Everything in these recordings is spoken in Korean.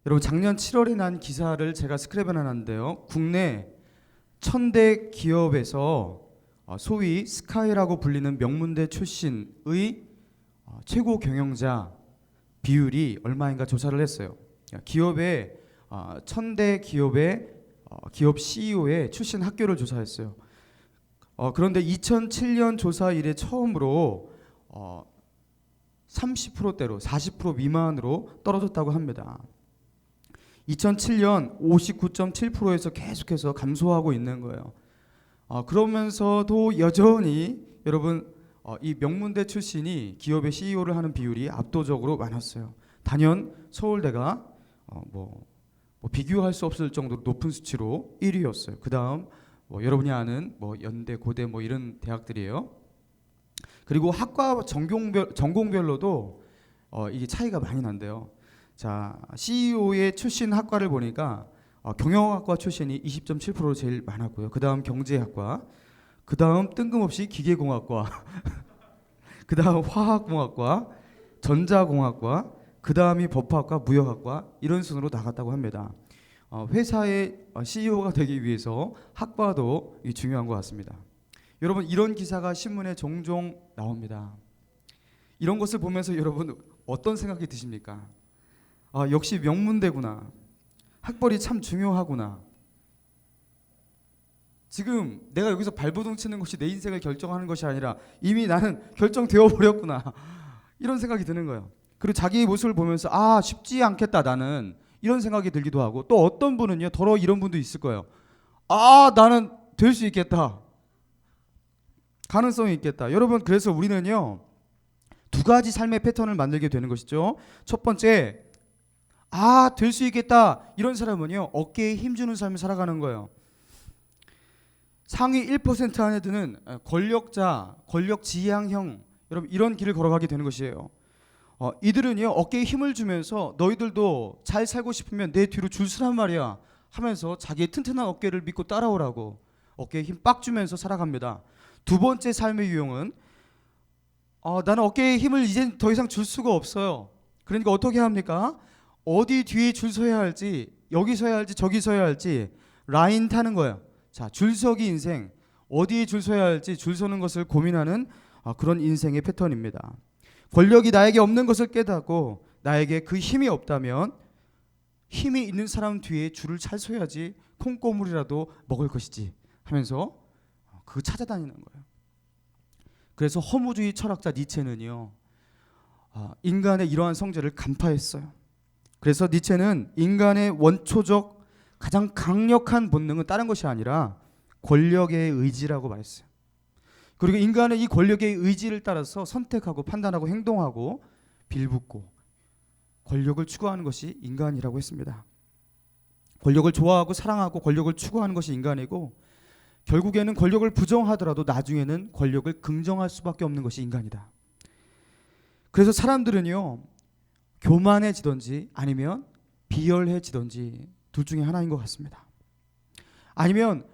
여러분 작년 7월에 난 기사를 제가 스크랩해 놨는데요. 국내 1000대 기업에서 소위 스카이라고 불리는 명문대 출신의 최고 경영자 비율이 얼마인가 조사를 했어요. 기업의 1000대 기업의 기업 CEO의 출신 학교를 조사했어요. 그런데 2007년 조사 이래 처음으로 30%대로 40% 미만으로 떨어졌다고 합니다. 2007년 59.7%에서 계속해서 감소하고 있는 거예요. 그러면서도 여전히 여러분 이 명문대 출신이 기업의 CEO를 하는 비율이 압도적으로 많았어요. 단연 서울대가 뭐 비교할 수 없을 정도로 높은 수치로 1위였어요. 그 다음 여러분이 아는 연대, 고대 이런 대학들이에요. 그리고 학과 전공별로도 이게 차이가 많이 난대요. 자, CEO의 출신 학과를 보니까 경영학과 출신이 20.7% 제일 많았고요. 그 다음 경제학과, 그 다음 뜬금없이 기계공학과, 그 다음 화학공학과, 전자공학과, 그 다음이 법학과, 무역학과 이런 순으로 나갔다고 합니다. 회사의 CEO가 되기 위해서 학과도 중요한 것 같습니다. 여러분 이런 기사가 신문에 종종 나옵니다. 이런 것을 보면서 여러분 어떤 생각이 드십니까? 역시 명문대구나. 학벌이 참 중요하구나. 지금 내가 여기서 발버둥 치는 것이 내 인생을 결정하는 것이 아니라 이미 나는 결정되어 버렸구나. 이런 생각이 드는 거예요. 그리고 자기의 모습을 보면서 쉽지 않겠다 나는 이런 생각이 들기도 하고, 또 어떤 분은요 더러 이런 분도 있을 거예요. 나는 될 수 있겠다. 가능성이 있겠다. 여러분 그래서 우리는요 두 가지 삶의 패턴을 만들게 되는 것이죠. 첫 번째, 될 수 있겠다 이런 사람은요 어깨에 힘주는 삶을 살아가는 거예요. 상위 1% 안에 드는 권력자, 권력지향형, 여러분 이런 길을 걸어가게 되는 것이에요. 이들은요 어깨에 힘을 주면서 너희들도 잘 살고 싶으면 내 뒤로 줄 서란 말이야 하면서 자기의 튼튼한 어깨를 믿고 따라오라고 어깨에 힘 빡 주면서 살아갑니다. 두 번째 삶의 유형은 나는 어깨에 힘을 이젠 더 이상 줄 수가 없어요. 그러니까 어떻게 합니까? 어디 뒤에 줄 서야 할지, 여기 서야 할지 저기 서야 할지 라인 타는 거예요. 자, 줄서기 인생, 어디에 줄 서야 할지 줄 서는 것을 고민하는 그런 인생의 패턴입니다. 권력이 나에게 없는 것을 깨닫고 나에게 그 힘이 없다면 힘이 있는 사람 뒤에 줄을 잘 서야지 콩고물이라도 먹을 것이지 하면서 그거 찾아다니는 거예요. 그래서 허무주의 철학자 니체는요 인간의 이러한 성질을 간파했어요. 그래서 니체는 인간의 원초적 가장 강력한 본능은 다른 것이 아니라 권력의 의지라고 말했어요. 그리고 인간의 이 권력의 의지를 따라서 선택하고 판단하고 행동하고 빌붙고 권력을 추구하는 것이 인간이라고 했습니다. 권력을 좋아하고 사랑하고 권력을 추구하는 것이 인간이고, 결국에는 권력을 부정하더라도 나중에는 권력을 긍정할 수밖에 없는 것이 인간이다. 그래서 사람들은요 교만해지든지 아니면 비열해지든지 둘 중에 하나인 것 같습니다. 아니면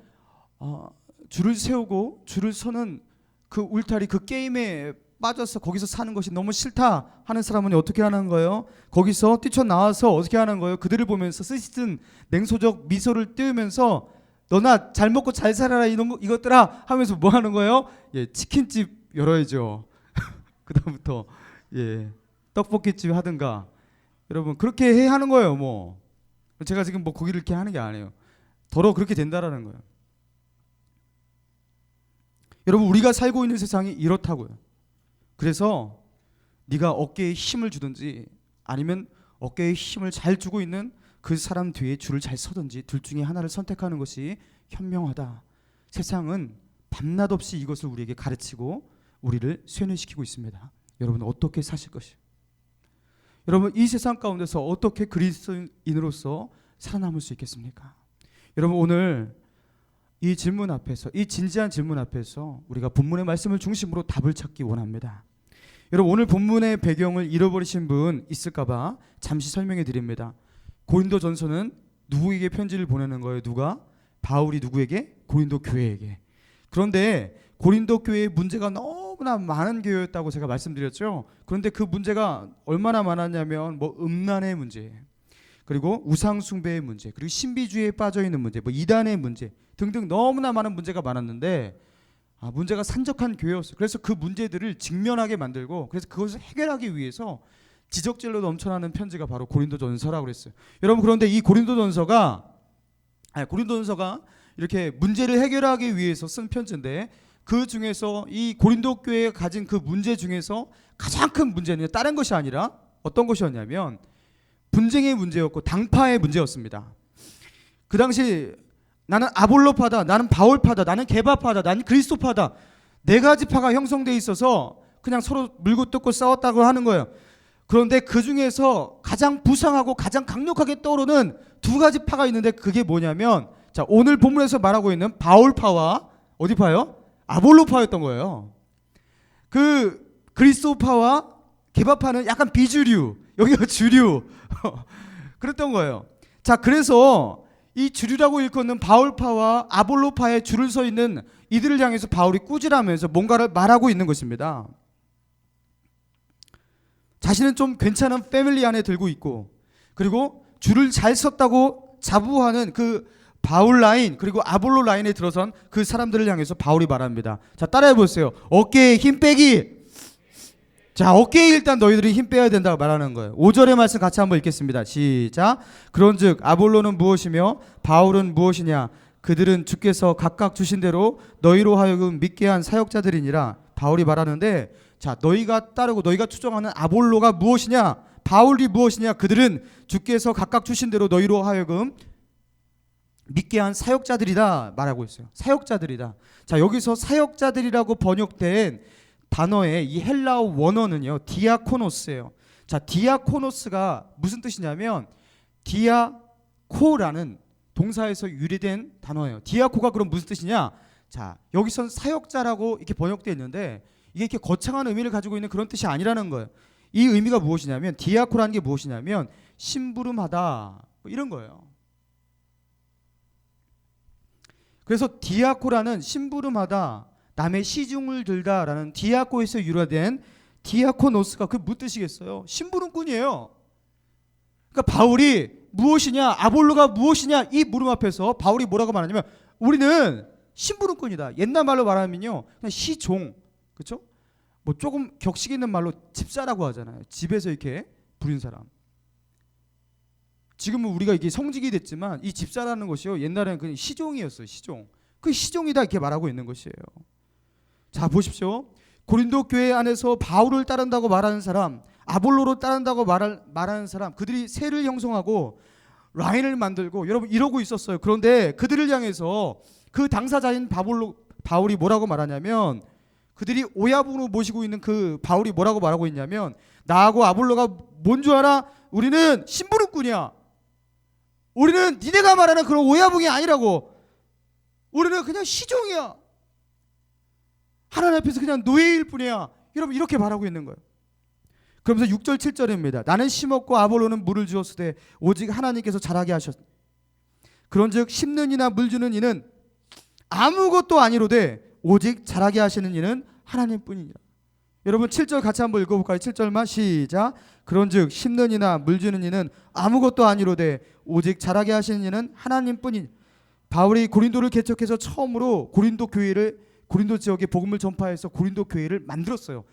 줄을 세우고 줄을 서는 그 울타리, 그 게임에 빠져서 거기서 사는 것이 너무 싫다 하는 사람은 어떻게 하는 거예요? 거기서 뛰쳐나와서 어떻게 하는 거예요? 그들을 보면서 스시든 냉소적 미소를 띄우면서 너나 잘 먹고 잘 살아라 이것들아 하면서 뭐 하는 거예요? 치킨집 열어야죠. 그 다음부터 떡볶이집 하든가. 여러분 그렇게 해야 하는 거예요. 제가 지금 거기를 이렇게 하는 게 아니에요. 더러 그렇게 된다라는 거예요. 여러분 우리가 살고 있는 세상이 이렇다고요. 그래서 네가 어깨에 힘을 주든지 아니면 어깨에 힘을 잘 주고 있는 그 사람 뒤에 줄을 잘 서든지 둘 중에 하나를 선택하는 것이 현명하다. 세상은 밤낮 없이 이것을 우리에게 가르치고 우리를 쇠뇌시키고 있습니다. 여러분 어떻게 사실 것이에요? 여러분 이 세상 가운데서 어떻게 그리스도인으로서 살아남을 수 있겠습니까? 여러분 오늘 이 질문 앞에서, 이 진지한 질문 앞에서 우리가 본문의 말씀을 중심으로 답을 찾기 원합니다. 여러분 오늘 본문의 배경을 잃어버리신 분 있을까봐 잠시 설명해 드립니다. 고린도전서는 누구에게 편지를 보내는 거예요? 누가? 바울이 누구에게? 고린도 교회에게. 그런데 고린도 교회의 문제가 너무나 많은 교회였다고 제가 말씀드렸죠. 그런데 그 문제가 얼마나 많았냐면 음란의 문제예요. 그리고 우상 숭배의 문제, 그리고 신비주의에 빠져 있는 문제, 뭐 이단의 문제 등등 너무나 많은 문제가 많았는데 문제가 산적한 교회였어요. 그래서 그 문제들을 직면하게 만들고 그래서 그것을 해결하기 위해서 지적질로 넘쳐나는 편지가 바로 고린도전서라고 그랬어요. 여러분 그런데 이 고린도전서가 이렇게 문제를 해결하기 위해서 쓴 편지인데 그 중에서 이 고린도 교회가 가진 그 문제 중에서 가장 큰 문제는 다른 것이 아니라 어떤 것이었냐면 분쟁의 문제였고 당파의 문제였습니다. 그 당시 나는 아볼로파다, 나는 바울파다, 나는 게바파다, 나는 그리스도파다, 네 가지 파가 형성돼 있어서 그냥 서로 물고 뜯고 싸웠다고 하는 거예요. 그런데 그 중에서 가장 부상하고 가장 강력하게 떠오르는 두 가지 파가 있는데 그게 뭐냐면 자 오늘 본문에서 말하고 있는 바울파와 어디 파요? 아볼로파였던 거예요. 그 그리스도파와 게바파는 약간 비주류, 여기가 주류 그랬던 거예요. 자 그래서 이 주류라고 일컫는 바울파와 아볼로파에 줄을 서 있는 이들을 향해서 바울이 꾸지라면서 뭔가를 말하고 있는 것입니다. 자신은 좀 괜찮은 패밀리 안에 들고 있고 그리고 줄을 잘 섰다고 자부하는 그 바울 라인 그리고 아볼로 라인에 들어선 그 사람들을 향해서 바울이 말합니다. 자 따라해 보세요. 어깨에 힘 빼기. 자 어깨에 일단 너희들이 힘 빼야 된다고 말하는 거예요. 5절의 말씀 같이 한번 읽겠습니다. 시작. 그런즉 아볼로는 무엇이며 바울은 무엇이냐. 그들은 주께서 각각 주신 대로 너희로 하여금 믿게 한 사역자들이니라. 바울이 말하는데 자 너희가 따르고 너희가 추정하는 아볼로가 무엇이냐 바울이 무엇이냐. 그들은 주께서 각각 주신 대로 너희로 하여금 믿게 한 사역자들이다 말하고 있어요. 사역자들이다. 자 여기서 사역자들이라고 번역된 단어의 이 헬라어 원어는요 디아코노스예요. 자 디아코노스가 무슨 뜻이냐면 디아코라는 동사에서 유래된 단어예요. 디아코가 그럼 무슨 뜻이냐? 자 여기선 사역자라고 이렇게 번역되어 있는데 이게 이렇게 거창한 의미를 가지고 있는 그런 뜻이 아니라는 거예요. 이 의미가 무엇이냐면 디아코라는 게 무엇이냐면 심부름하다 뭐 이런 거예요. 그래서 디아코라는 심부름하다 남의 시중을 들다라는 디아코에서 유래된 디아코노스가 그 무슨 뜻이겠어요? 심부름꾼이에요. 그러니까 바울이 무엇이냐 아볼로가 무엇이냐 이 물음 앞에서 바울이 뭐라고 말하냐면 우리는 심부름꾼이다. 옛날 말로 말하면요 그냥 시종 그렇죠? 뭐 조금 격식 있는 말로 집사라고 하잖아요. 집에서 이렇게 부린 사람. 지금은 우리가 이게 성직이 됐지만 이 집사라는 것이요 옛날에는 그냥 시종이었어요. 시종. 그 시종이다 이렇게 말하고 있는 것이에요. 자 보십시오. 고린도 교회 안에서 바울을 따른다고 말하는 사람, 아볼로를 따른다고 말하는 사람, 그들이 세를 형성하고 라인을 만들고 여러분 이러고 있었어요. 그런데 그들을 향해서 그 당사자인 바울이 뭐라고 말하냐면 그들이 오야분으로 모시고 있는 그 바울이 뭐라고 말하고 있냐면 나하고 아볼로가 뭔 줄 알아? 우리는 심부름꾼이야. 우리는 니네가 말하는 그런 오야붕이 아니라고. 우리는 그냥 시종이야. 하나님 앞에서 그냥 노예일 뿐이야. 여러분 이렇게 말하고 있는 거예요. 그러면서 6절 7절입니다. 나는 심었고 아볼로는 물을 주었으되 오직 하나님께서 자라게 하셨. 그런즉 심는 이나 물 주는 이는 아무것도 아니로되 오직 자라게 하시는 이는 하나님뿐이니라. 여러분 7절 같이 한번 읽어볼까요? 7절만 시작. 그런즉 심는 이나 물 주는 이는 아무것도 아니로되 오직 자라게 하시는 이는 하나님뿐이니. 바울이 고린도를 개척해서 처음으로 고린도 지역에 복음을 전파해서 고린도 교회를 만들었어요.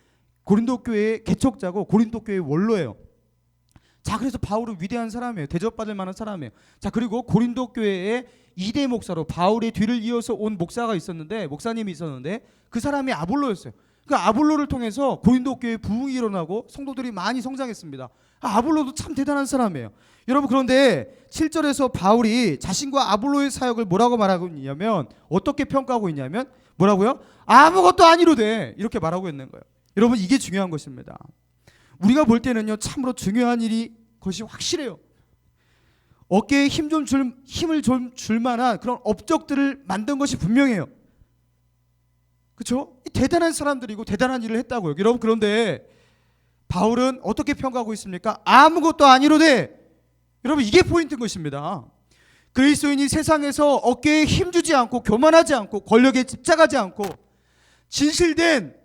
고린도 교회의 개척자고 고린도 교회의 원로예요. 자 그래서 바울은 위대한 사람이에요. 대접받을 만한 사람이에요. 자 그리고 고린도 교회의 2대 목사로 바울의 뒤를 이어서 온 목사님이 있었는데 그 사람이 아볼로였어요. 그 아볼로를 통해서 고린도 교회에 부흥이 일어나고 성도들이 많이 성장했습니다. 아볼로도 참 대단한 사람이에요. 여러분 그런데 7절에서 바울이 자신과 아볼로의 사역을 뭐라고 말하고 있냐면 어떻게 평가하고 있냐면 뭐라고요? 아무것도 아니로돼 이렇게 말하고 있는 거예요. 여러분 이게 중요한 것입니다. 우리가 볼 때는요 참으로 중요한 것이 확실해요. 어깨에 힘을 좀 줄 만한 그런 업적들을 만든 것이 분명해요. 그렇죠? 대단한 사람들이고 대단한 일을 했다고요. 여러분 그런데 바울은 어떻게 평가하고 있습니까? 아무것도 아니로돼. 여러분 이게 포인트인 것입니다. 그리스도인이 세상에서 어깨에 힘주지 않고 교만하지 않고 권력에 집착하지 않고 진실된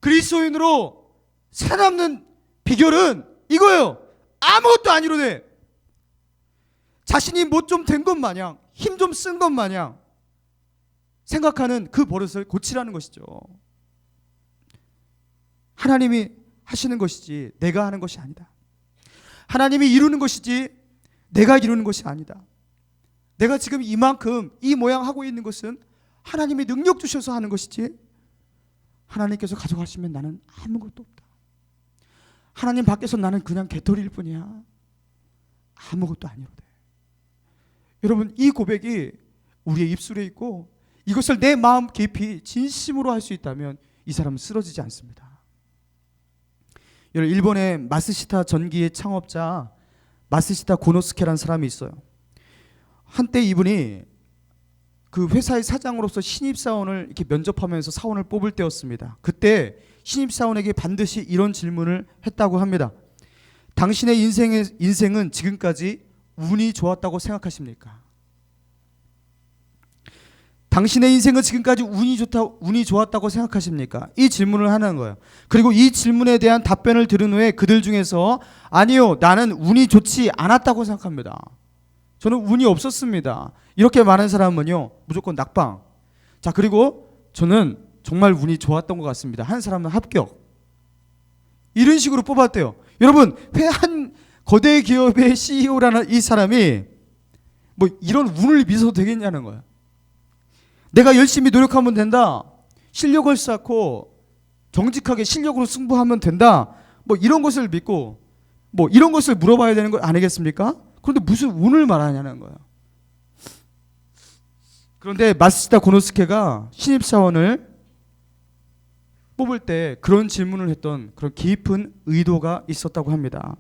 그리스도인으로 살아남는 비결은 이거예요. 아무것도 아니로돼. 자신이 뭐 좀 된 것 마냥, 힘 좀 쓴 것 마냥 생각하는 그 버릇을 고치라는 것이죠. 하나님이 하시는 것이지 내가 하는 것이 아니다. 하나님이 이루는 것이지 내가 이루는 것이 아니다. 내가 지금 이만큼 이 모양 하고 있는 것은 하나님이 능력 주셔서 하는 것이지 하나님께서 가져가시면 나는 아무것도 없다. 하나님 밖에서 나는 그냥 개털일 뿐이야. 아무것도 아니로되. 여러분, 이 고백이 우리의 입술에 있고 이것을 내 마음 깊이 진심으로 할 수 있다면 이 사람은 쓰러지지 않습니다. 일본의 마스시타 전기의 창업자 마스시타 고노스케라는 사람이 있어요. 한때 이분이 그 회사의 사장으로서 신입사원을 이렇게 면접하면서 사원을 뽑을 때였습니다. 그때 신입사원에게 반드시 이런 질문을 했다고 합니다. 당신의 인생은 지금까지 운이 좋았다고 생각하십니까? 당신의 인생은 지금까지 운이 좋았다고 생각하십니까? 이 질문을 하는 거예요. 그리고 이 질문에 대한 답변을 들은 후에 그들 중에서 아니요, 나는 운이 좋지 않았다고 생각합니다. 저는 운이 없었습니다. 이렇게 말하는 사람은요, 무조건 낙방. 자, 그리고 저는 정말 운이 좋았던 것 같습니다. 한 사람은 합격. 이런 식으로 뽑았대요. 여러분, 한 거대 기업의 CEO라는 이 사람이 뭐 이런 운을 믿어도 되겠냐는 거야. 내가 열심히 노력하면 된다. 실력을 쌓고 정직하게 실력으로 승부하면 된다. 뭐 이런 것을 믿고 뭐 이런 것을 물어봐야 되는 거 아니겠습니까? 그런데 무슨 운을 말하냐는 거야. 그런데 마스시타 고노스케가 신입사원을 뽑을 때 그런 질문을 했던 그런 깊은 의도가 있었다고 합니다.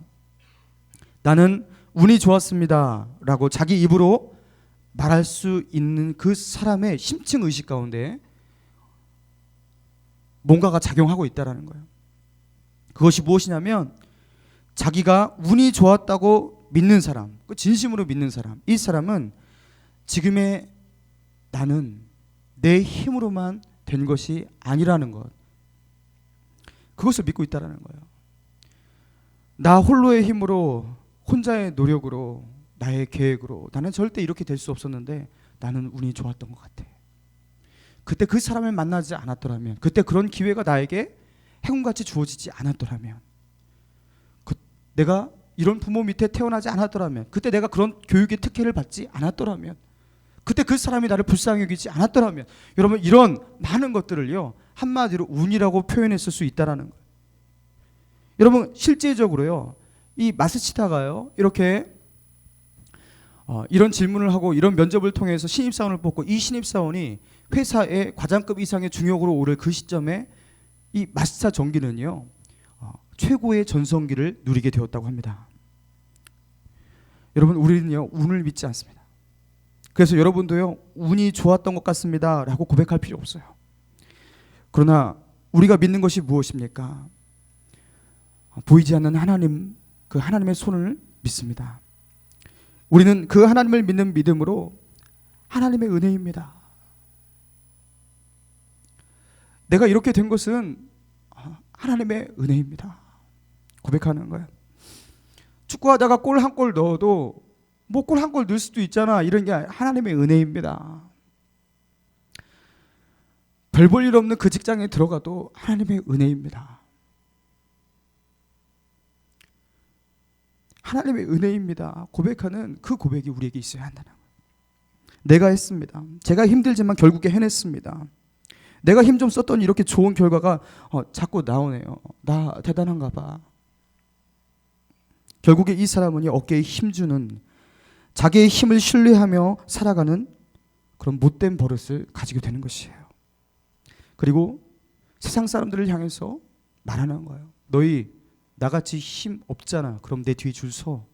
나는 운이 좋았습니다 라고 자기 입으로 말할 수 있는 그 사람의 심층 의식 가운데 뭔가가 작용하고 있다는 거예요. 그것이 무엇이냐면 자기가 운이 좋았다고 믿는 사람, 진심으로 믿는 사람, 이 사람은 지금의 나는 내 힘으로만 된 것이 아니라는 것, 그것을 믿고 있다는 거예요. 나 홀로의 힘으로, 혼자의 노력으로, 나의 계획으로 나는 절대 이렇게 될 수 없었는데 나는 운이 좋았던 것 같아. 그때 그 사람을 만나지 않았더라면, 그때 그런 기회가 나에게 행운같이 주어지지 않았더라면, 내가 이런 부모 밑에 태어나지 않았더라면, 그때 내가 그런 교육의 특혜를 받지 않았더라면, 그때 그 사람이 나를 불쌍히 여기지 않았더라면, 여러분 이런 많은 것들을요 한마디로 운이라고 표현했을 수 있다라는 거예요. 여러분 실제적으로요 이 마스시타가요 이렇게 이런 질문을 하고 이런 면접을 통해서 신입사원을 뽑고 이 신입사원이 회사의 과장급 이상의 중역으로 오를 그 시점에 이 마스시타 전기는요 최고의 전성기를 누리게 되었다고 합니다. 여러분 우리는요 운을 믿지 않습니다. 그래서 여러분도요 운이 좋았던 것 같습니다 라고 고백할 필요 없어요. 그러나 우리가 믿는 것이 무엇입니까? 보이지 않는 하나님, 그 하나님의 손을 믿습니다. 우리는 그 하나님을 믿는 믿음으로 하나님의 은혜입니다. 내가 이렇게 된 것은 하나님의 은혜입니다. 고백하는 거예요. 축구하다가 골 한 골 넣어도 뭐 골 한 골 넣을 수도 있잖아. 이런 게 하나님의 은혜입니다. 별 볼 일 없는 그 직장에 들어가도 하나님의 은혜입니다. 하나님의 은혜입니다. 고백하는 그 고백이 우리에게 있어야 한다는 거예요. 내가 했습니다. 제가 힘들지만 결국에 해냈습니다. 내가 힘 좀 썼더니 이렇게 좋은 결과가 자꾸 나오네요. 나 대단한가 봐. 결국에 이 사람은 어깨에 힘주는, 자기의 힘을 신뢰하며 살아가는 그런 못된 버릇을 가지게 되는 것이에요. 그리고 세상 사람들을 향해서 말하는 거예요. 너희 나같이 힘 없잖아. 그럼 내 뒤에 줄 서.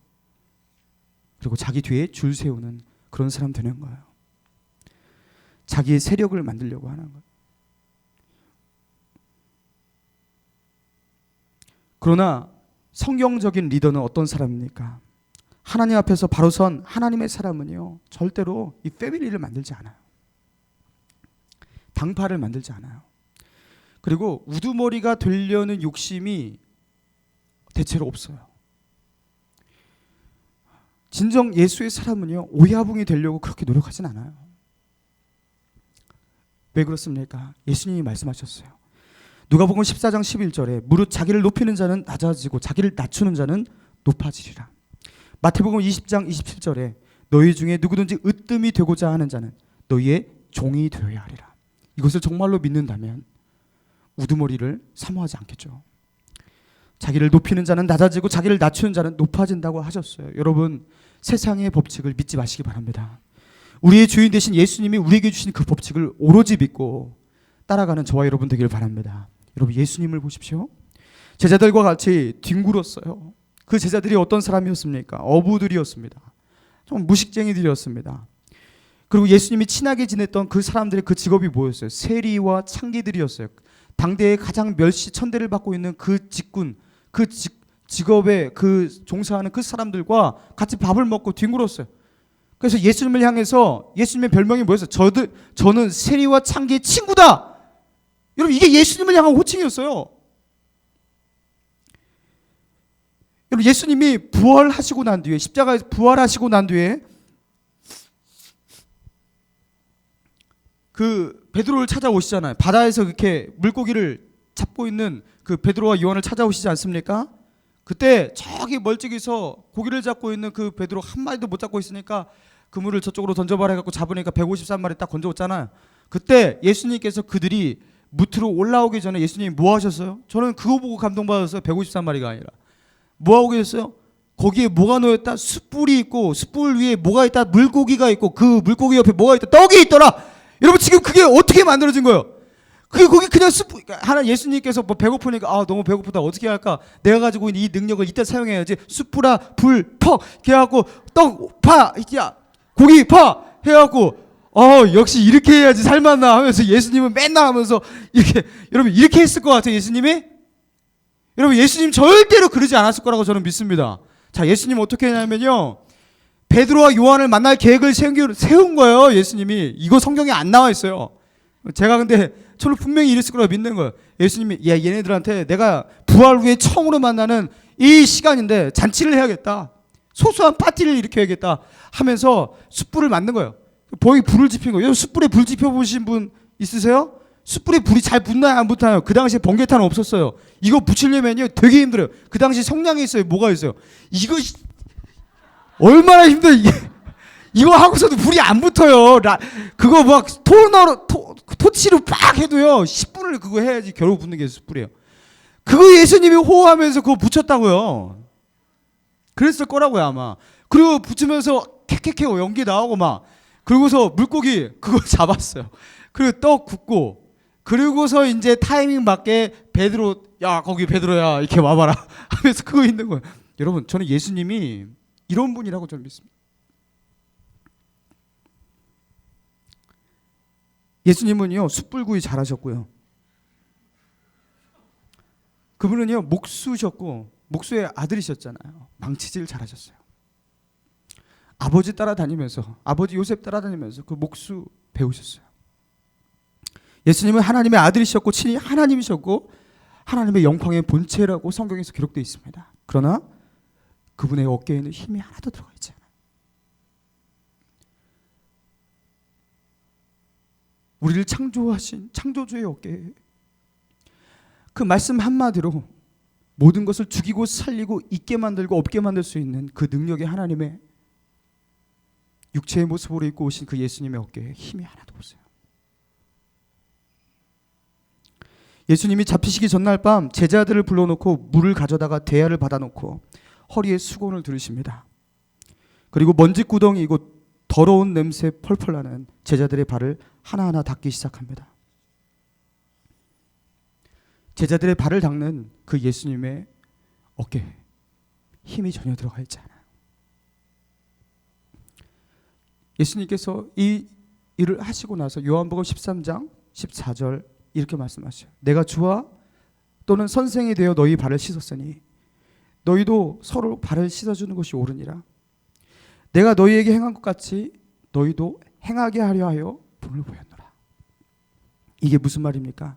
그리고 자기 뒤에 줄 세우는 그런 사람 되는 거예요. 자기의 세력을 만들려고 하는 거예요. 그러나 성경적인 리더는 어떤 사람입니까? 하나님 앞에서 바로 선 하나님의 사람은요 절대로 이 패밀리를 만들지 않아요. 당파를 만들지 않아요. 그리고 우두머리가 되려는 욕심이 대체로 없어요. 진정 예수의 사람은요, 오야붕이 되려고 그렇게 노력하진 않아요. 왜 그렇습니까? 예수님이 말씀하셨어요. 누가복음 14장 11절에 무릇 자기를 높이는 자는 낮아지고 자기를 낮추는 자는 높아지리라. 마태복음 20장 27절에 너희 중에 누구든지 으뜸이 되고자 하는 자는 너희의 종이 되어야 하리라. 이것을 정말로 믿는다면 우두머리를 사모하지 않겠죠. 자기를 높이는 자는 낮아지고 자기를 낮추는 자는 높아진다고 하셨어요. 여러분, 세상의 법칙을 믿지 마시기 바랍니다. 우리의 주인 되신 예수님이 우리에게 주신 그 법칙을 오로지 믿고 따라가는 저와 여러분 되기를 바랍니다. 여러분, 예수님을 보십시오. 제자들과 같이 뒹굴었어요. 그 제자들이 어떤 사람이었습니까? 어부들이었습니다. 좀 무식쟁이들이었습니다. 그리고 예수님이 친하게 지냈던 그 사람들의 그 직업이 뭐였어요? 세리와 창기들이었어요. 당대에 가장 멸시천대를 받고 있는 그 직군, 그 직업에 그 종사하는 그 사람들과 같이 밥을 먹고 뒹굴었어요. 그래서 예수님을 향해서 예수님의 별명이 뭐였어요? 저는 세리와 창기의 친구다. 여러분, 이게 예수님을 향한 호칭이었어요. 여러분, 예수님이 부활하시고 난 뒤에, 십자가에서 부활하시고 난 뒤에 그 베드로를 찾아오시잖아요. 바다에서 이렇게 물고기를 잡고 있는 그 베드로와 요한을 찾아오시지 않습니까? 그때 저기 멀찍이서 고기를 잡고 있는 그 베드로 한 마리도 못 잡고 있으니까 그물을 저쪽으로 던져봐라 해갖고 잡으니까 153마리 딱 건져왔잖아요. 그때 예수님께서 그들이 무트로 올라오기 전에 예수님이 뭐 하셨어요? 저는 그거 보고 감동받았어요. 153마리가 아니라 뭐 하고 계셨어요? 거기에 뭐가 놓였다? 숯불이 있고 숯불 위에 뭐가 있다? 물고기가 있고 그 물고기 옆에 뭐가 있다? 떡이 있더라. 여러분, 지금 그게 어떻게 만들어진 거예요? 그게 거기 그냥 하나 예수님께서 뭐 배고프니까 너무 배고프다 어떻게 할까? 내가 가지고 있는 이 능력을 이때 사용해야지. 숯불아 불 퍽 해갖고 떡 파 야 고기 파 해갖고 역시 이렇게 해야지 살맛나 하면서 예수님은 맨날 하면서 이렇게 여러분 이렇게 했을 것 같아요. 예수님이 여러분 예수님 절대로 그러지 않았을 거라고 저는 믿습니다. 자, 예수님 어떻게 했냐면요, 베드로와 요한을 만날 계획을 세운 거예요. 예수님이. 이거 성경에 안 나와 있어요. 제가 근데 저는 분명히 이랬을 거라고 믿는 거예요. 예수님이 얘네들한테 내가 부활 후에 처음으로 만나는 이 시간인데 잔치를 해야겠다. 소소한 파티를 일으켜야겠다 하면서 숯불을 만든 거예요. 거기 불을 지핀 거예요. 숯불에 불 지펴보신 분 있으세요? 숯불에 불이 잘 붙나요? 안 붙나요? 그 당시에 번개탄은 없었어요. 이거 붙이려면요 되게 힘들어요. 그 당시 성냥이 있어요. 뭐가 있어요? 이거 얼마나 힘들어 이게. 이거 하고서도 불이 안 붙어요. 그거 막 토치로 빡 해도요 10분을 그거 해야지 겨우 붙는 게 숯불이에요. 그거 예수님이 호호하면서 그거 붙였다고요. 그랬을 거라고요 아마. 그리고 붙이면서 캐캐캐 연기 나오고 막, 그리고서 물고기 그거 잡았어요. 그리고 떡 굽고, 그리고서 이제 타이밍 맞게 베드로, 야 거기 베드로야 이렇게 와봐라 하면서 그거 있는 거예요. 여러분, 저는 예수님이 이런 분이라고 저는 믿습니다. 예수님은요 숯불구이 잘하셨고요. 그분은요 목수셨고 목수의 아들이셨잖아요. 망치질 잘하셨어요. 아버지 따라다니면서, 아버지 요셉 따라다니면서 그 목수 배우셨어요. 예수님은 하나님의 아들이셨고 친히 하나님이셨고 하나님의 영광의 본체라고 성경에서 기록되어 있습니다. 그러나 그분의 어깨에는 힘이 하나도 들어가 있지 않아요. 우리를 창조하신 창조주의 어깨에 그 말씀 한마디로 모든 것을 죽이고 살리고 있게 만들고 없게 만들 수 있는 그 능력의 하나님의 육체의 모습으로 입고 오신 그 예수님의 어깨에 힘이 하나도 없어요. 예수님이 잡히시기 전날 밤 제자들을 불러놓고 물을 가져다가 대야를 받아놓고 허리에 수건을 두르십니다. 그리고 먼지구덩이고 더러운 냄새 펄펄 나는 제자들의 발을 하나하나 닦기 시작합니다. 제자들의 발을 닦는 그 예수님의 어깨에 힘이 전혀 들어가 있지 않아요. 예수님께서 이 일을 하시고 나서 요한복음 13장 14절 이렇게 말씀하셔요. 내가 주와 또는 선생이 되어 너희 발을 씻었으니 너희도 서로 발을 씻어주는 것이 옳으니라. 내가 너희에게 행한 것 같이 너희도 행하게 하려 하여 본을 보였노라. 이게 무슨 말입니까?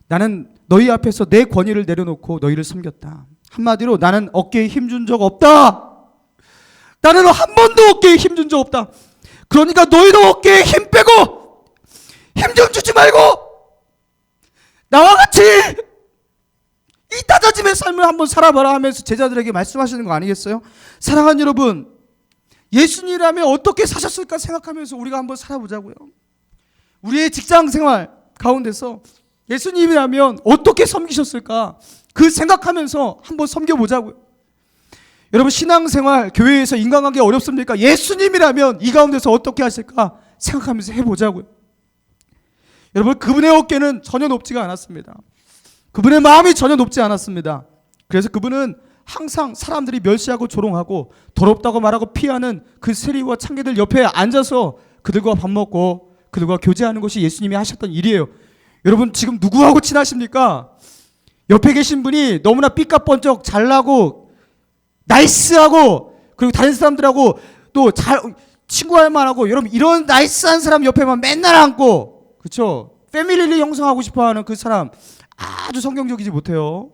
나는 너희 앞에서 내 권위를 내려놓고 너희를 섬겼다. 한마디로 나는 어깨에 힘준 적 없다. 나는 한 번도 어깨에 힘준 적 없다. 그러니까 너희도 어깨에 힘 빼고 힘 좀 주지 말고 나와 같이 이 다져짐의 삶을 한번 살아봐라 하면서 제자들에게 말씀하시는 거 아니겠어요? 사랑하는 여러분, 예수님이라면 어떻게 사셨을까 생각하면서 우리가 한번 살아보자고요. 우리의 직장 생활 가운데서 예수님이라면 어떻게 섬기셨을까 그 생각하면서 한번 섬겨보자고요. 여러분, 신앙생활 교회에서 인간관계 어렵습니까? 예수님이라면 이 가운데서 어떻게 하실까 생각하면서 해보자고요. 여러분, 그분의 어깨는 전혀 높지가 않았습니다. 그분의 마음이 전혀 높지 않았습니다. 그래서 그분은 항상 사람들이 멸시하고 조롱하고 더럽다고 말하고 피하는 그 세리와 창기들 옆에 앉아서 그들과 밥 먹고 그들과 교제하는 것이 예수님이 하셨던 일이에요. 여러분, 지금 누구하고 친하십니까? 옆에 계신 분이 너무나 삐까뻔쩍 잘나고 나이스하고 그리고 다른 사람들하고 또 잘 친구할 만하고, 여러분 이런 나이스한 사람 옆에만 맨날 앉고, 그렇죠? 패밀리를 형성하고 싶어하는 그 사람 아주 성경적이지 못해요.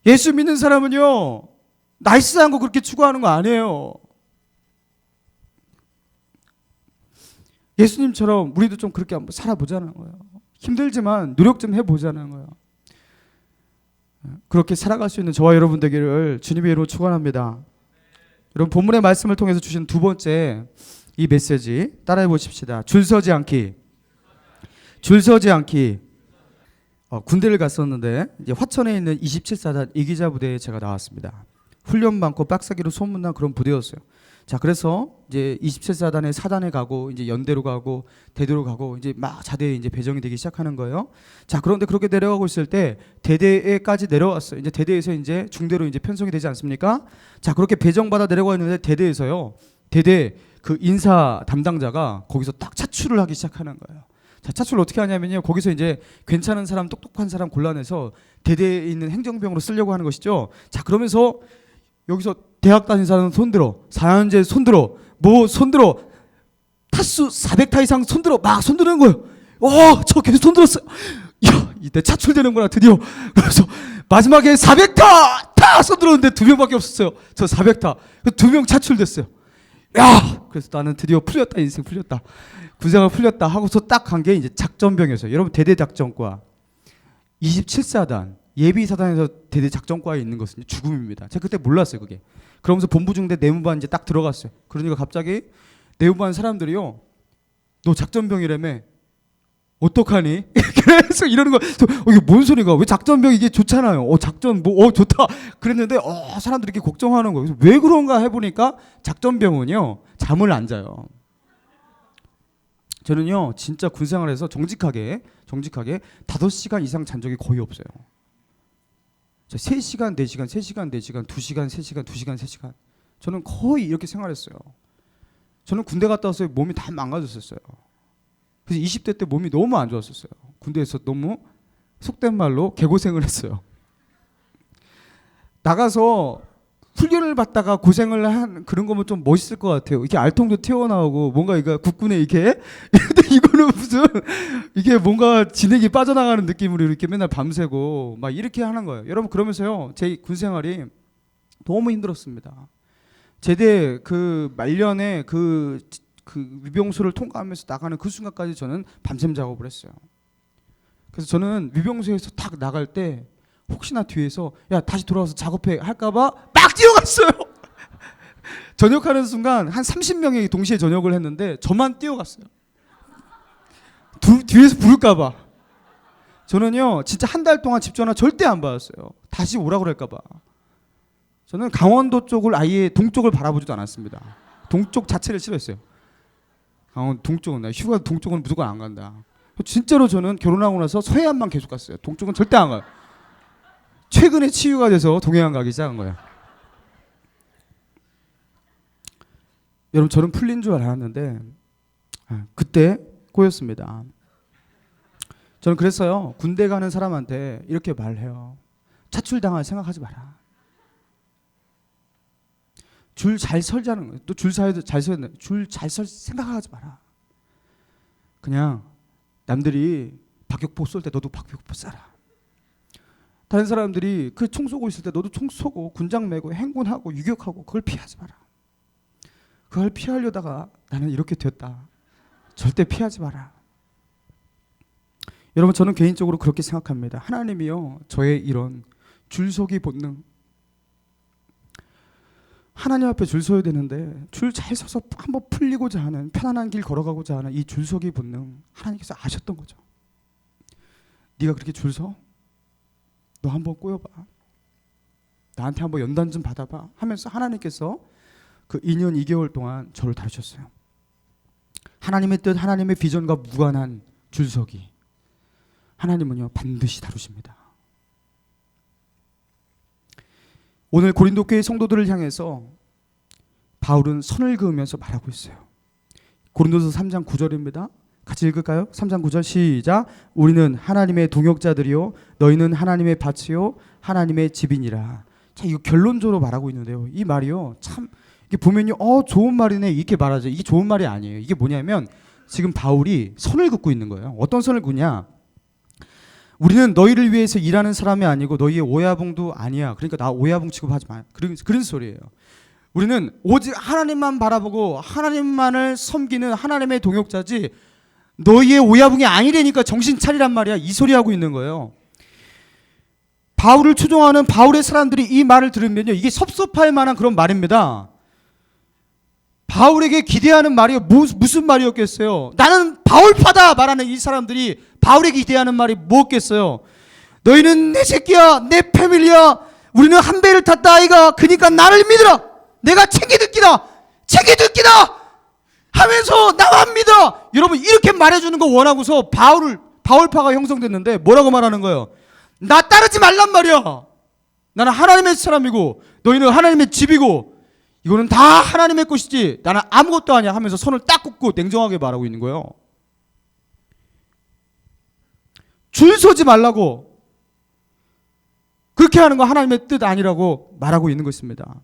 예수 믿는 사람은요 나이스한 거 그렇게 추구하는 거 아니에요. 예수님처럼 우리도 좀 그렇게 한번 살아보자는 거예요. 힘들지만 노력 좀 해보자는 거예요. 그렇게 살아갈 수 있는 저와 여러분 되기를 주님의 이름으로 축원합니다. 여러분, 본문의 말씀을 통해서 주신 두 번째 이 메시지 따라해 보십시다. 줄 서지 않기. 줄 서지 않기. 군대를 갔었는데 이제 화천에 있는 27사단 이기자 부대에 제가 나왔습니다. 훈련 많고 빡세기로 소문난 그런 부대였어요. 자, 그래서 이제 27사단의 사단에 가고 이제 연대로 가고 대대로 가고 이제 막 자대에 이제 배정이 되기 시작하는 거예요. 자, 그런데 그렇게 내려가고 있을 때 대대에까지 내려왔어요. 이제 대대에서 이제 중대로 이제 편성이 되지 않습니까? 자, 그렇게 배정받아 내려가 있는데 대대에서요. 대대 그 인사 담당자가 거기서 딱 차출을 하기 시작하는 거예요. 자, 차출을 어떻게 하냐면요. 거기서 이제 괜찮은 사람, 똑똑한 사람 골라내서 대대에 있는 행정병으로 쓰려고 하는 것이죠. 자, 그러면서 여기서 대학 다닌 사람은 손들어, 4년제 손들어, 뭐 손들어, 타수 400타 이상 손들어, 막 손드는 거예요. 저 계속 손들었어요. 야, 이때 차출되는구나 드디어. 그래서 마지막에 400타 다 손들었는데 2명밖에 없었어요. 저 400타 2명 차출됐어요. 야, 그래서 나는 드디어 풀렸다, 인생 풀렸다, 군생활 풀렸다 하고서 딱 간 게 이제 작전병이었어요. 여러분, 대대 작전과 27사단 예비사단에서 대대 작전과에 있는 것은 죽음입니다. 제가 그때 몰랐어요, 그게. 그러면서 본부중대 내무반 이제 딱 들어갔어요. 그러니까 갑자기 내무반 사람들이요, 너 작전병이라며, 어떡하니? 그래서 이러는 거. 이게 뭔 소리가? 왜 작전병 이게 좋잖아요. 작전 뭐 좋다. 그랬는데 사람들이 이렇게 걱정하는 거예요. 그래서 왜 그런가 해보니까 작전병은요 잠을 안 자요. 저는요 진짜 군생활에서 정직하게 5시간 이상 잔 적이 거의 없어요. 3시간, 4시간, 3시간, 4시간, 2시간, 3시간, 2시간, 3시간. 저는 거의 이렇게 생활했어요. 저는 군대 갔다 와서 몸이 다 망가졌었어요. 그래서 20대 때 몸이 너무 안 좋았었어요. 군대에서 너무 속된 말로 개고생을 했어요. 나가서 훈련을 받다가 고생을 한 그런 거면 좀 멋있을 것 같아요. 이렇게 알통도 튀어나오고 뭔가 이거 국군에 이렇게 근데 이거는 무슨 이게 뭔가 진액이 빠져나가는 느낌으로 이렇게 맨날 밤새고 막 이렇게 하는 거예요. 여러분, 그러면서요 제 군생활이 너무 힘들었습니다. 제대 그 말년에 그 위병소를 통과하면서 나가는 그 순간까지 저는 밤샘 작업을 했어요. 그래서 저는 위병소에서 딱 나갈 때 혹시나 뒤에서 야 다시 돌아와서 작업해 할까봐 막 뛰어갔어요. 전역하는 순간 한 30명이 동시에 전역을 했는데 저만 뛰어갔어요. 뒤에서 부를까봐. 저는요 진짜 한 달 동안 집 전화 절대 안 받았어요. 다시 오라 그럴까봐. 저는 강원도 쪽을 아예 동쪽을 바라보지도 않았습니다. 동쪽 자체를 싫어했어요. 강원 동쪽은 나 휴가 동쪽은 무조건 안 간다. 진짜로 저는 결혼하고 나서 서해안만 계속 갔어요. 동쪽은 절대 안 가요. 최근에 치유가 돼서 동해안 가기 시작한 거예요. 여러분, 저는 풀린 줄 알았는데 그때 꼬였습니다. 저는 그랬어요. 군대 가는 사람한테 이렇게 말해요. 차출당할 생각하지 마라. 줄 잘 설자는 거예요. 또 줄 잘 서야 돼. 줄 잘 설 생각하지 마라. 그냥 남들이 박격포 쏠 때 너도 박격포 쏴라. 다른 사람들이 그 총 쏘고 있을 때 너도 총 쏘고 군장 메고 행군하고 유격하고 그걸 피하지 마라. 그걸 피하려다가 나는 이렇게 됐다. 절대 피하지 마라. 여러분, 저는 개인적으로 그렇게 생각합니다. 하나님이요, 저의 이런 줄서기 본능, 하나님 앞에 줄 서야 되는데 줄 잘 서서 한번 풀리고자 하는, 편안한 길 걸어가고자 하는 이 줄서기 본능, 하나님께서 아셨던 거죠. 네가 그렇게 줄 서? 너 한번 꼬여봐. 나한테 한번 연단 좀 받아봐 하면서 하나님께서 그 2년 2개월 동안 저를 다루셨어요. 하나님의 뜻, 하나님의 비전과 무관한 줄서기, 하나님은요 반드시 다루십니다. 오늘 고린도 교회 성도들을 향해서 바울은 선을 그으면서 말하고 있어요. 고린도서 3장 9절입니다. 같이 읽을까요? 3장 9절 시작. 우리는 하나님의 동역자들이요 너희는 하나님의 밭이요 하나님의 집이니라. 자, 이거 결론적으로 말하고 있는데요. 이 말이요 참 이게 보면요 좋은 말이네 이렇게 말하죠. 이게 좋은 말이 아니에요. 이게 뭐냐면 지금 바울이 선을 긋고 있는 거예요. 어떤 선을 긋냐? 우리는 너희를 위해서 일하는 사람이 아니고 너희의 오야붕도 아니야. 그러니까 나 오야붕 취급하지 마. 그런 소리예요. 우리는 오직 하나님만 바라보고 하나님만을 섬기는 하나님의 동역자지 너희의 오야붕이 아니라니까 정신 차리란 말이야. 이 소리 하고 있는 거예요. 바울을 추종하는 바울의 사람들이 이 말을 들으면요 이게 섭섭할 만한 그런 말입니다. 바울에게 기대하는 말이 무슨 말이었겠어요? 나는 바울파다 말하는 이 사람들이 바울에게 기대하는 말이 뭐겠어요? 너희는 내 새끼야, 내 패밀리야, 우리는 한 배를 탔다 아이가, 그러니까 나를 믿으라, 내가 챙기듣기다 하면서 나만 믿어. 여러분 이렇게 말해주는 거 원하고서 바울파가 형성됐는데 뭐라고 말하는 거예요? 나 따르지 말란 말이야. 나는 하나님의 사람이고 너희는 하나님의 집이고 이거는 다 하나님의 것이지 나는 아무것도 아니야 하면서 손을 딱 꽂고 냉정하게 말하고 있는 거예요. 줄 서지 말라고, 그렇게 하는 거 하나님의 뜻 아니라고 말하고 있는 것입니다.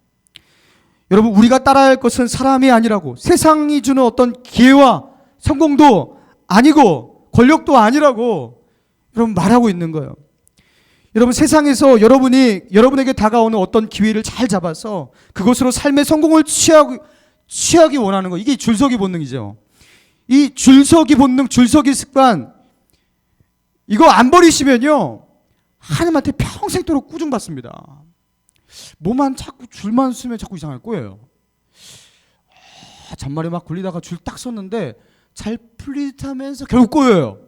여러분 우리가 따라야 할 것은 사람이 아니라고, 세상이 주는 어떤 기회와 성공도 아니고 권력도 아니라고 여러분 말하고 있는 거예요. 여러분 세상에서 여러분에게 다가오는 어떤 기회를 잘 잡아서 그것으로 삶의 성공을 취하기 원하는 거, 이게 줄서기 본능이죠. 이 줄서기 본능, 줄서기 습관 이거 안 버리시면요 하나님한테 평생도록 꾸중받습니다. 뭐만 자꾸 줄만 쓰면 자꾸 이상할 거예요. 잔말에 막 굴리다가 줄 딱 섰는데 잘 풀리듯하면서 결국 꼬여요.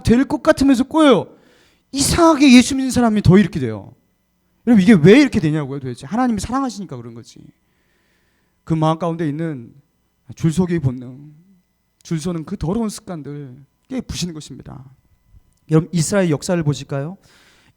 될 것 같으면서 꼬여요. 이상하게 예수 믿는 사람이 더 이렇게 돼요. 여러분 이게 왜 이렇게 되냐고요 도대체. 하나님이 사랑하시니까 그런 거지. 그 마음 가운데 있는 줄서기의 본능, 줄 서는 그 더러운 습관들 부시는 것입니다. 여러분 이스라엘 역사를 보실까요?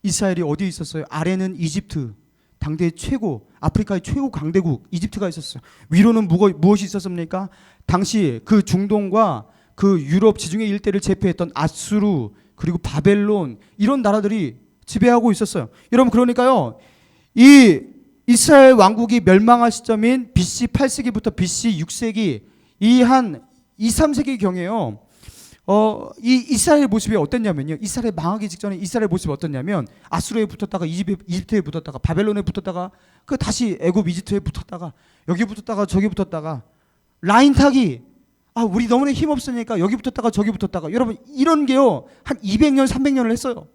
이스라엘이 어디에 있었어요? 아래는 이집트, 당대 최고, 아프리카의 최고 강대국 이집트가 있었어요. 위로는 무엇이 있었습니까? 당시 그 중동과 그 유럽 지중해 일대를 제패했던 아수르 그리고 바벨론, 이런 나라들이 지배하고 있었어요. 여러분 그러니까요 이 이스라엘 왕국이 멸망할 시점인 BC 8세기부터 BC 6세기 이 한 2, 3세기경에요 이 이스라엘 모습이 어땠냐면요, 이스라엘 망하기 직전에 이스라엘 모습이 어땠냐면 아수르에 붙었다가 이집트에 붙었다가 바벨론에 붙었다가 그 다시 애굽 이집트에 붙었다가 여기 붙었다가 저기 붙었다가 라인 타기, 우리 너무나 힘없으니까 여기 붙었다가 저기 붙었다가, 여러분 이런 게요 한 200년 300년을 했어요.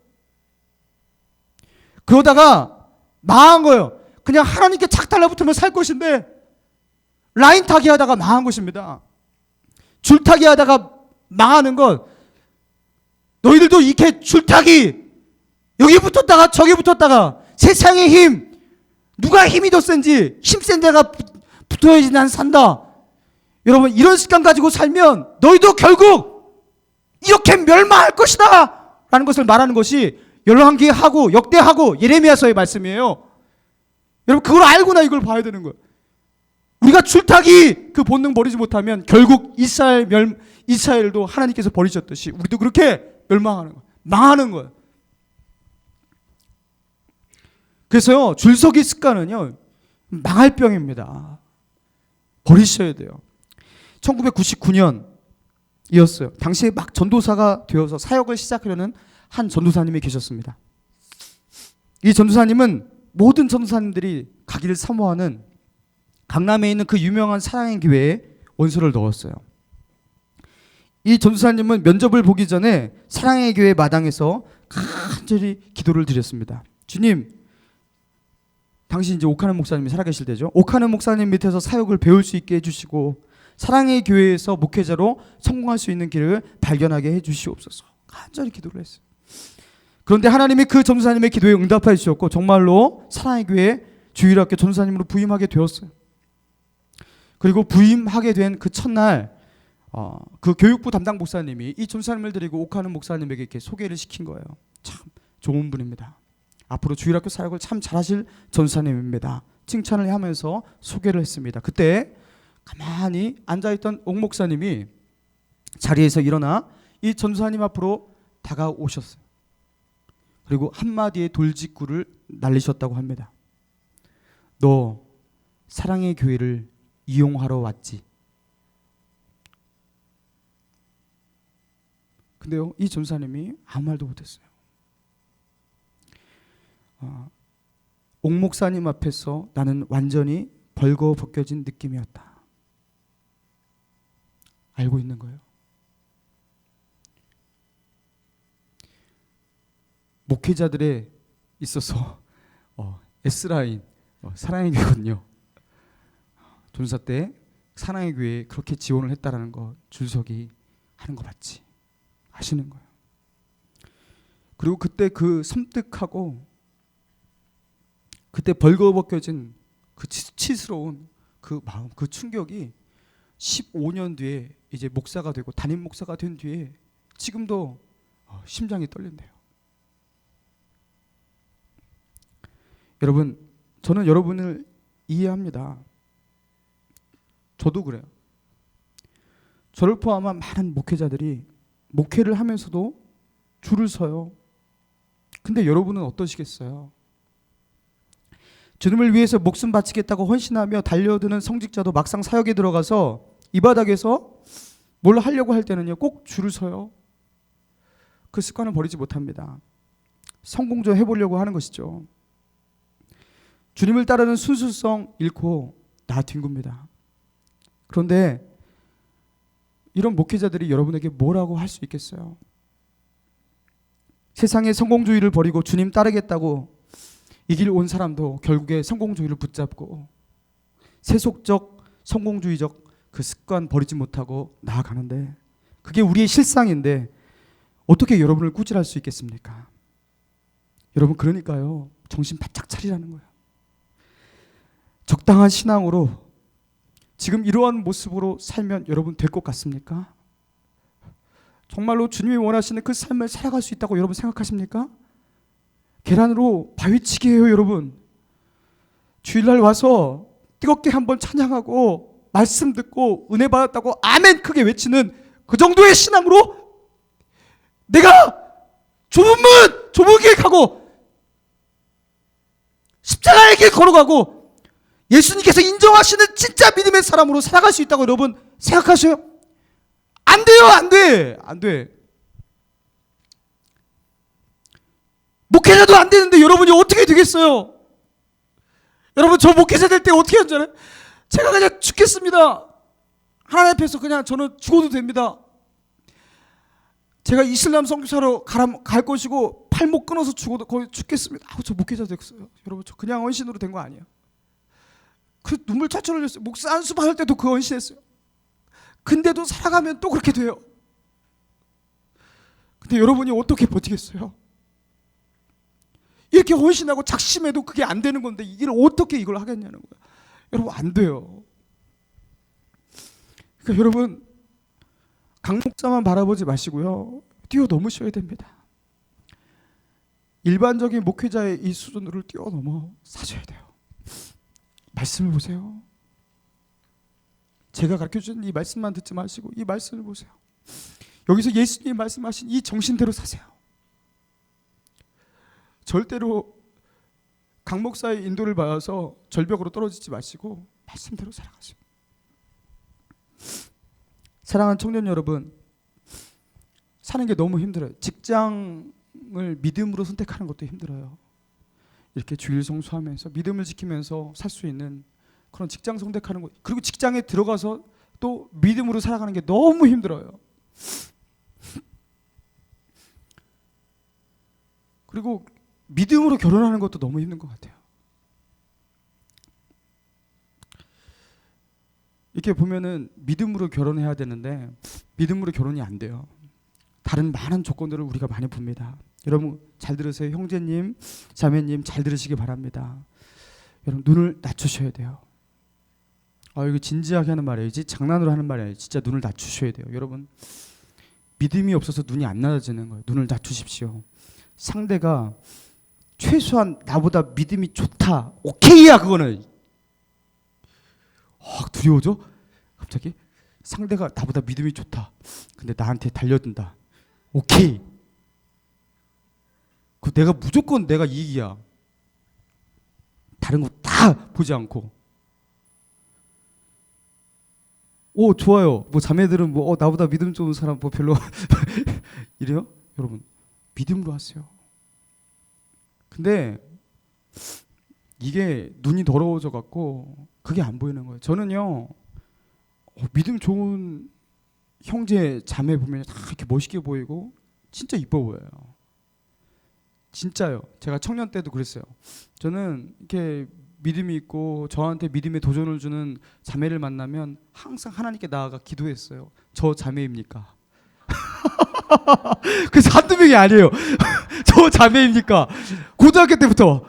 그러다가 망한 거예요. 그냥 하나님께 착 달라붙으면 살 것인데 라인 타기 하다가 망한 것입니다. 줄타기 하다가 망하는 것. 너희들도 이렇게 줄타기 여기 붙었다가 저기 붙었다가 세상의 힘, 누가 힘이 더 센지 힘센 데가 붙어야지 난 산다. 여러분 이런 습관 가지고 살면 너희도 결국 이렇게 멸망할 것이다 라는 것을 말하는 것이 열왕기하고 역대하고 예레미야서의 말씀이에요. 여러분 그걸 알고나 이걸 봐야 되는 거예요. 우리가 줄타기 그 본능 버리지 못하면 결국 이스라엘도 하나님께서 버리셨듯이 우리도 그렇게 멸망하는 거예요. 망하는 거예요. 그래서요 줄서기 습관은요 망할 병입니다. 버리셔야 돼요. 1999년이었어요. 당시에 막 전도사가 되어서 사역을 시작하려는 한 전도사님이 계셨습니다. 이 전도사님은 모든 전도사님들이 가기를 사모하는 강남에 있는 그 유명한 사랑의 교회에 원서를 넣었어요. 이 전도사님은 면접을 보기 전에 사랑의 교회 마당에서 간절히 기도를 드렸습니다. 주님, 당시 이제 오카는 목사님이 살아계실 때죠. 오카는 목사님 밑에서 사역을 배울 수 있게 해주시고 사랑의 교회에서 목회자로 성공할 수 있는 길을 발견하게 해주시옵소서. 간절히 기도를 했어요. 그런데 하나님이 그 전도사님의 기도에 응답해 주셨고 정말로 사랑의 교회 주일학교 전도사님으로 부임하게 되었어요. 그리고 부임하게 된 그 첫날 그 교육부 담당 목사님이 이 전도사님을 데리고 오카는 목사님에게 이렇게 소개를 시킨 거예요. 참 좋은 분입니다. 앞으로 주일학교 사역을 참 잘하실 전도사님입니다. 칭찬을 하면서 소개를 했습니다. 그때 가만히 앉아있던 옥 목사님이 자리에서 일어나 이 전도사님 앞으로 다가오셨어요. 그리고 한마디의 돌직구를 날리셨다고 합니다. 너 사랑의 교회를 이용하러 왔지? 근데요, 이 전도사님이 아무 말도 못했어요. 옥 목사님 앞에서 나는 완전히 벌거벗겨진 느낌이었다. 알고 있는 거예요. 목회자들에 있어서 S라인 사랑의 교회거든요. 전사 때 사랑의 교회에 그렇게 지원을 했다라는 거 줄서기 하는 거 맞지? 아시는 거예요. 그리고 그때 그 섬뜩하고 그때 벌거벗겨진 그 치스러운 그 마음, 그 충격이 15년 뒤에 이제 목사가 되고 담임 목사가 된 뒤에 지금도 심장이 떨린대요. 여러분, 저는 여러분을 이해합니다. 저도 그래요. 저를 포함한 많은 목회자들이 목회를 하면서도 줄을 서요. 근데 여러분은 어떠시겠어요? 주님을 위해서 목숨 바치겠다고 헌신하며 달려드는 성직자도 막상 사역에 들어가서 이 바닥에서 뭘 하려고 할 때는요, 꼭 줄을 서요. 그 습관을 버리지 못합니다. 성공 좀 해보려고 하는 것이죠. 주님을 따르는 순수성 잃고 나 뒹굽니다. 그런데 이런 목회자들이 여러분에게 뭐라고 할 수 있겠어요? 세상의 성공주의를 버리고 주님 따르겠다고 이 길 온 사람도 결국에 성공주의를 붙잡고 세속적 성공주의적 그 습관 버리지 못하고 나아가는데 그게 우리의 실상인데 어떻게 여러분을 꾸질할 수 있겠습니까? 여러분, 그러니까요, 정신 바짝 차리라는 거예요. 적당한 신앙으로 지금 이러한 모습으로 살면 여러분 될 것 같습니까? 정말로 주님이 원하시는 그 삶을 살아갈 수 있다고 여러분 생각하십니까? 계란으로 바위치기 해요, 여러분. 주일날 와서 뜨겁게 한번 찬양하고 말씀 듣고 은혜 받았다고 아멘 크게 외치는 그 정도의 신앙으로 내가 좁은 길 가고 십자가의 길 걸어가고 예수님께서 인정하시는 진짜 믿음의 사람으로 살아갈 수 있다고 여러분 생각하셔요? 안 돼요, 안 돼. 목회자도 안 되는데 여러분이 어떻게 되겠어요? 여러분, 저 목회자 될 때 어떻게 하잖아요? 제가 그냥 죽겠습니다. 하나님 앞에서 그냥 저는 죽어도 됩니다. 제가 이슬람 선교사로 갈 것이고 팔목 끊어서 죽어도 거의 죽겠습니다. 저 목회자 됐어요. 여러분, 저 그냥 헌신으로 된 거 아니에요. 그 눈물 차철 흘렸어요. 목사 안수 받을 때도 그 헌신했어요. 근데도 살아가면 또 그렇게 돼요. 근데 여러분이 어떻게 버티겠어요? 이렇게 헌신하고 작심해도 그게 안 되는 건데 어떻게 이걸 하겠냐는 거예요. 여러분, 안 돼요. 그러니까 여러분, 강목자만 바라보지 마시고요, 뛰어넘으셔야 됩니다. 일반적인 목회자의 이 수준을 뛰어넘어 사셔야 돼요. 말씀을 보세요. 제가 가르쳐주는 이 말씀만 듣지 마시고 이 말씀을 보세요. 여기서 예수님이 말씀하신 이 정신대로 사세요. 절대로 강 목사의 인도를 받아서 절벽으로 떨어지지 마시고 말씀대로 살아가세요. 사랑하는 청년 여러분, 사는 게 너무 힘들어요. 직장을 믿음으로 선택하는 것도 힘들어요. 이렇게 주일 성수하면서 믿음을 지키면서 살 수 있는 그런 직장 선택하는 거, 그리고 직장에 들어가서 또 믿음으로 살아가는 게 너무 힘들어요. 그리고 믿음으로 결혼하는 것도 너무 힘든 것 같아요. 이렇게 보면은 믿음으로 결혼해야 되는데 믿음으로 결혼이 안 돼요. 다른 많은 조건들을 우리가 많이 봅니다. 여러분 잘 들으세요. 형제님, 자매님 잘 들으시기 바랍니다. 여러분 눈을 낮추셔야 돼요. 이거 진지하게 하는 말이지 장난으로 하는 말이 아니에요. 진짜 눈을 낮추셔야 돼요. 여러분 믿음이 없어서 눈이 안 낮아지는 거예요. 눈을 낮추십시오. 상대가 최소한 나보다 믿음이 좋다, 오케이야. 그거는 두려워져? 갑자기 상대가 나보다 믿음이 좋다, 근데 나한테 달려든다, 오케이. 그 내가 무조건 내가 이익이야. 다른 거 다 보지 않고. 좋아요. 뭐 자매들은 뭐 나보다 믿음 좋은 사람 뭐 별로 이래요? 여러분 믿음으로 하세요. 근데 이게 눈이 더러워져 갖고 그게 안 보이는 거예요. 저는요 믿음 좋은 형제 자매 보면 다 이렇게 멋있게 보이고 진짜 이뻐 보여요. 진짜요. 제가 청년 때도 그랬어요. 저는 이렇게 믿음이 있고 저한테 믿음의 도전을 주는 자매를 만나면 항상 하나님께 나아가 기도했어요. 저 자매입니까? 그래서 한두 명이 아니에요. 저 자매입니까? 고등학교 때부터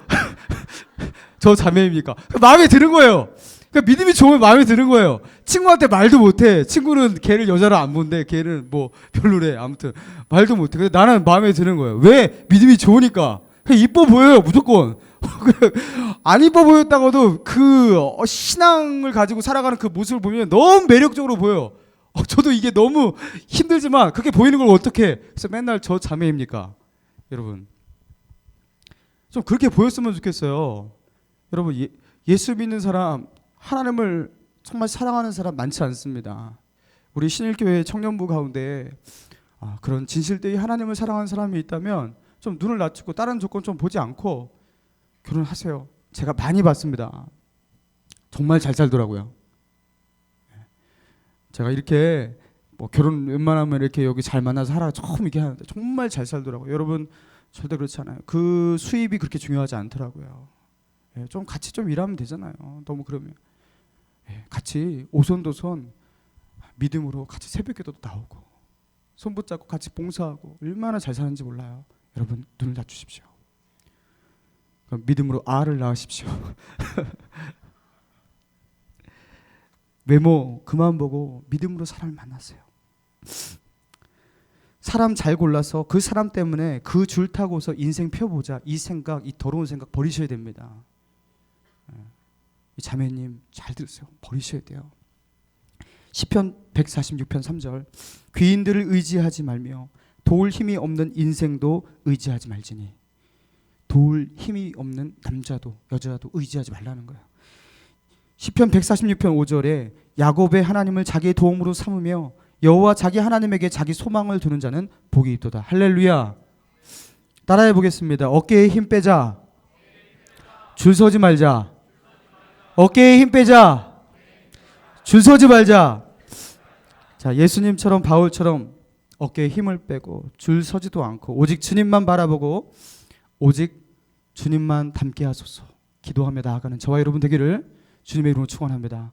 저 자매입니까? 마음에 드는 거예요. 그러니까 믿음이 좋으면 마음에 드는 거예요. 친구한테 말도 못해. 친구는 걔를 여자로 안 본대. 걔는 뭐 별로래. 아무튼 말도 못해. 근데 나는 마음에 드는 거예요. 왜? 믿음이 좋으니까. 그냥 이뻐 보여요. 무조건. 안 이뻐 보였다고도 그 신앙을 가지고 살아가는 그 모습을 보면 너무 매력적으로 보여요. 저도 이게 너무 힘들지만 그렇게 보이는 걸 어떻게 해? 그래서 맨날 저 자매입니까? 여러분 좀 그렇게 보였으면 좋겠어요. 여러분 예수 믿는 사람, 하나님을 정말 사랑하는 사람 많지 않습니다. 우리 신일교회 청년부 가운데 그런 진실되이 하나님을 사랑하는 사람이 있다면 좀 눈을 낮추고 다른 조건 좀 보지 않고 결혼하세요. 제가 많이 봤습니다. 정말 잘 살더라고요. 제가 이렇게 뭐 결혼 웬만하면 이렇게 여기 잘 만나서 하라 처음 이렇게 하는데 정말 잘 살더라고요. 여러분 절대 그렇지 않아요. 그 수입이 그렇게 중요하지 않더라고요. 좀 같이 좀 일하면 되잖아요. 너무 그러면 같이 오손도손 믿음으로 같이 새벽기도도 나오고 손 붙잡고 같이 봉사하고 얼마나 잘 사는지 몰라요. 여러분 눈을 낮추십시오. 그럼 믿음으로 아를 낳으십시오. 외모 그만 보고 믿음으로 사람을 만나세요. 사람 잘 골라서 그 사람 때문에 그 줄 타고서 인생 펴보자, 이 생각, 이 더러운 생각 버리셔야 됩니다. 이 자매님 잘 들으세요. 버리셔야 돼요. 시편 146편 3절 귀인들을 의지하지 말며 도울 힘이 없는 인생도 의지하지 말지니. 도울 힘이 없는 남자도 여자도 의지하지 말라는 거예요. 시편 146편 5절에 야곱의 하나님을 자기의 도움으로 삼으며 여호와 자기 하나님에게 자기 소망을 두는 자는 복이 있도다. 할렐루야. 따라해 보겠습니다. 어깨에 힘 빼자. 줄 서지 말자. 어깨에 힘 빼자. 줄 서지 말자. 자, 예수님처럼 바울처럼 어깨에 힘을 빼고 줄 서지도 않고 오직 주님만 바라보고 오직 주님만 닮게 하소서 기도하며 나아가는 저와 여러분 되기를 주님의 이름으로 축원합니다.